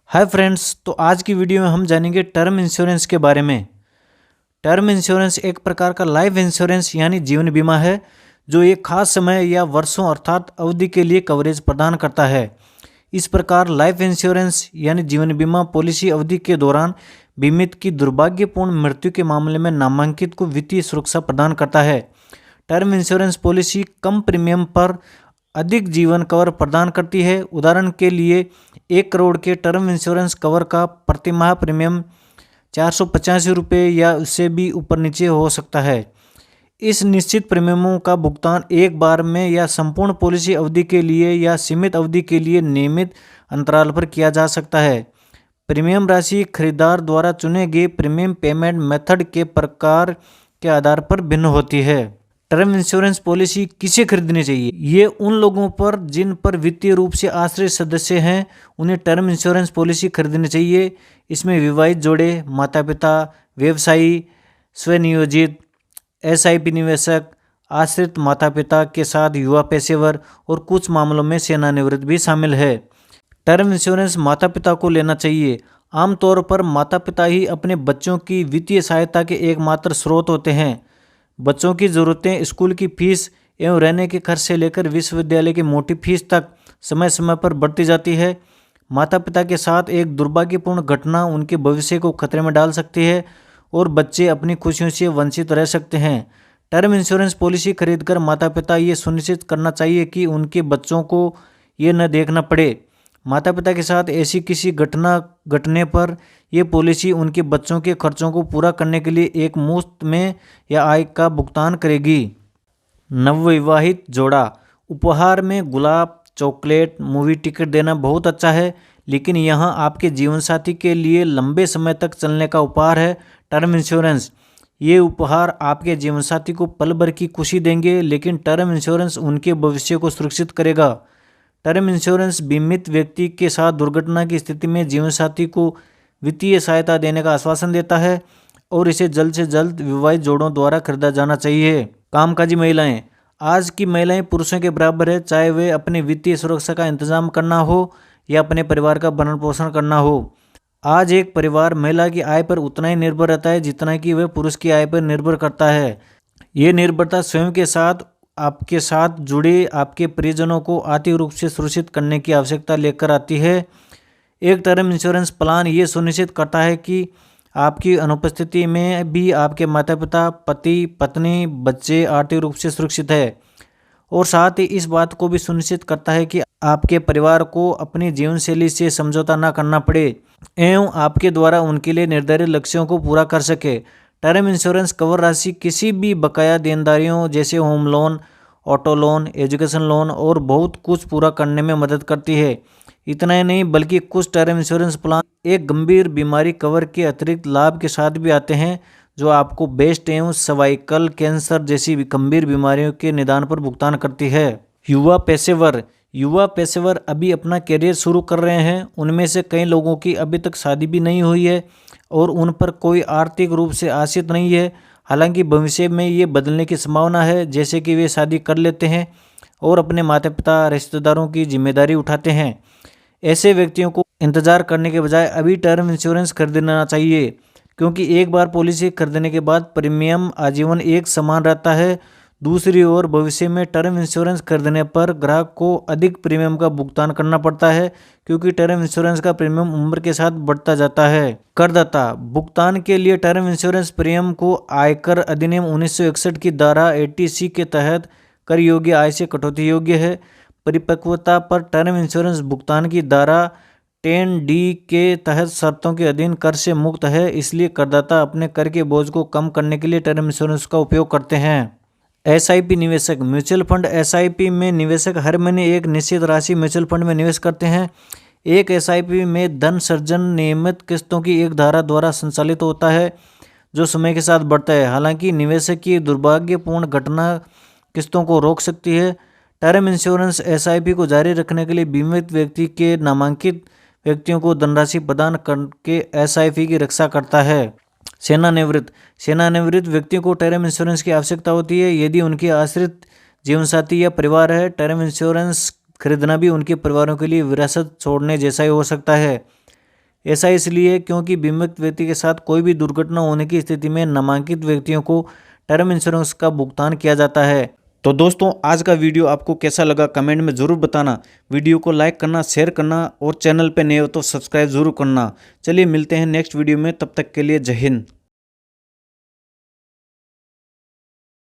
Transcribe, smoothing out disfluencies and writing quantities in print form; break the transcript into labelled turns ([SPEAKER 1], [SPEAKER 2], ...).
[SPEAKER 1] Hi friends, तो आज की वीडियो में हम जानेंगे टर्म इंश्योरेंस के बारे में। टर्म इंश्योरेंस एक प्रकार का लाइफ इंश्योरेंस यानी जीवन बीमा है जो एक खास समय या वर्षों अर्थात अवधि के लिए कवरेज प्रदान करता है। इस प्रकार लाइफ इंश्योरेंस यानी जीवन बीमा पॉलिसी अवधि के दौरान बीमित की दुर्भाग्यपूर्ण मृत्यु के मामले में नामांकित को वित्तीय सुरक्षा प्रदान करता है। टर्म इंश्योरेंस पॉलिसी कम प्रीमियम पर अधिक जीवन कवर प्रदान करती है। उदाहरण के लिए 1 करोड़ के टर्म इंश्योरेंस कवर का प्रतिमाह प्रीमियम 485 रुपये या उससे भी ऊपर नीचे हो सकता है। इस निश्चित प्रीमियमों का भुगतान एक बार में या संपूर्ण पॉलिसी अवधि के लिए या सीमित अवधि के लिए नियमित अंतराल पर किया जा सकता है। प्रीमियम राशि खरीदार द्वारा चुने गए प्रीमियम पेमेंट मेथड के प्रकार के आधार पर भिन्न होती है। टर्म इंश्योरेंस पॉलिसी किसे खरीदनी चाहिए? ये उन लोगों पर जिन पर वित्तीय रूप से आश्रित सदस्य हैं उन्हें टर्म इंश्योरेंस पॉलिसी खरीदनी चाहिए। इसमें विवाहित जोड़े, माता पिता, व्यवसायी, स्वनियोजित, एसआईपी निवेशक, आश्रित माता पिता के साथ युवा पेशेवर और कुछ मामलों में सेवानिवृत्त भी शामिल है। टर्म इंश्योरेंस माता पिता को लेना चाहिए। आमतौर पर माता पिता ही अपने बच्चों की वित्तीय सहायता के एकमात्र स्रोत होते हैं। बच्चों की ज़रूरतें स्कूल की फीस एवं रहने के खर्च से लेकर विश्वविद्यालय की मोटी फीस तक समय समय पर बढ़ती जाती है। माता पिता के साथ एक दुर्भाग्यपूर्ण घटना उनके भविष्य को खतरे में डाल सकती है और बच्चे अपनी खुशियों से वंचित रह सकते हैं। टर्म इंश्योरेंस पॉलिसी खरीदकर माता पिता ये सुनिश्चित करना चाहिए कि उनके बच्चों को ये न देखना पड़े। माता पिता के साथ ऐसी किसी घटना घटने पर यह पॉलिसी उनके बच्चों के खर्चों को पूरा करने के लिए एक मुफ्त में या आय का भुगतान करेगी। नवविवाहित जोड़ा उपहार में गुलाब, चॉकलेट, मूवी टिकट देना बहुत अच्छा है, लेकिन यहाँ आपके जीवनसाथी के लिए लंबे समय तक चलने का उपहार है टर्म इंश्योरेंस। ये उपहार आपके जीवनसाथी को पल भर की खुशी देंगे, लेकिन टर्म इंश्योरेंस उनके भविष्य को सुरक्षित करेगा। टर्म इंश्योरेंस बीमित व्यक्ति के साथ दुर्घटना की स्थिति में जीवनसाथी को वित्तीय सहायता देने का आश्वासन देता है और इसे जल्द से जल्द विवाहित जोड़ों द्वारा खरीदा जाना चाहिए। कामकाजी महिलाएं आज की महिलाएं पुरुषों के बराबर है, चाहे वे अपनी वित्तीय सुरक्षा का इंतजाम करना हो या अपने परिवार का भरण पोषण करना हो। आज एक परिवार महिला की आय पर उतना ही निर्भर रहता है जितना कि वह पुरुष की आय पर निर्भर करता है। ये निर्भरता स्वयं के साथ आपके साथ जुड़े आपके परिजनों को आर्थिक रूप से सुरक्षित करने की आवश्यकता लेकर आती है। एक टर्म इंश्योरेंस प्लान ये सुनिश्चित करता है कि आपकी अनुपस्थिति में भी आपके माता पिता, पति, पत्नी, बच्चे आर्थिक रूप से सुरक्षित है और साथ ही इस बात को भी सुनिश्चित करता है कि आपके परिवार को अपनी जीवन शैली से समझौता न करना पड़े एवं आपके द्वारा उनके लिए निर्धारित लक्ष्यों को पूरा कर सके। टर्म इंश्योरेंस कवर राशि किसी भी बकाया देनदारियों जैसे home loan, auto loan, education loan और बहुत कुछ पूरा करने में मदद करती है। इतना ही नहीं बल्कि कुछ टर्म इंश्योरेंस प्लान एक गंभीर बीमारी कवर के अतिरिक्त लाभ के साथ भी आते हैं जो आपको ब्रेस्ट एवं सर्वाइकल कैंसर जैसी गंभीर बीमारियों के निदान पर भुगतान करती है। युवा पेशेवर अभी अपना करियर शुरू कर रहे हैं। उनमें से कई लोगों की अभी तक शादी भी नहीं हुई है और उन पर कोई आर्थिक रूप से आश्रित नहीं है। हालांकि भविष्य में ये बदलने की संभावना है, जैसे कि वे शादी कर लेते हैं और अपने माता पिता, रिश्तेदारों की जिम्मेदारी उठाते हैं। ऐसे व्यक्तियों को इंतजार करने के बजाय अभी टर्म इंश्योरेंस खरीदना चाहिए, क्योंकि एक बार पॉलिसी खरीदने के बाद प्रीमियम आजीवन एक समान रहता है। दूसरी ओर भविष्य में टर्म इंश्योरेंस खरीदने पर ग्राहक को अधिक प्रीमियम का भुगतान करना पड़ता है, क्योंकि टर्म इंश्योरेंस का प्रीमियम उम्र के साथ बढ़ता जाता है। करदाता भुगतान के लिए टर्म इंश्योरेंस प्रीमियम को आयकर अधिनियम 1961 की धारा 80C के तहत कर योग्य आय से कटौती योग्य है। परिपक्वता पर टर्म इंश्योरेंस भुगतान की धारा 10D के तहत शर्तों के अधीन कर से मुक्त है, इसलिए करदाता अपने कर के बोझ को कम करने के लिए टर्म इंश्योरेंस का उपयोग करते हैं। एसआईपी निवेशक म्यूचुअल फंड एसआईपी में निवेशक हर महीने एक निश्चित राशि म्यूचुअल फंड में निवेश करते हैं। एक एसआईपी में धन सृजन नियमित किस्तों की एक धारा द्वारा संचालित होता है जो समय के साथ बढ़ता है। हालांकि निवेशक की दुर्भाग्यपूर्ण घटना किस्तों को रोक सकती है। टर्म इंश्योरेंस एसआईपी को जारी रखने के लिए बीमित व्यक्ति के नामांकित व्यक्तियों को धनराशि प्रदान करके एसआईपी की रक्षा करता है। सेवानिवृत्त व्यक्तियों को टर्म इंश्योरेंस की आवश्यकता होती है यदि उनके आश्रित जीवनसाथी या परिवार है। टर्म इंश्योरेंस खरीदना भी उनके परिवारों के लिए विरासत छोड़ने जैसा ही हो सकता है। ऐसा इसलिए क्योंकि बीमित व्यक्ति के साथ कोई भी दुर्घटना होने की स्थिति में नामांकित व्यक्तियों को टर्म इंश्योरेंस का भुगतान किया जाता है। तो दोस्तों, आज का वीडियो आपको कैसा लगा कमेंट में ज़रूर बताना। वीडियो को लाइक करना, शेयर करना और चैनल पे नए हो तो सब्सक्राइब ज़रूर करना। चलिए मिलते हैं नेक्स्ट वीडियो में, तब तक के लिए जय हिंद।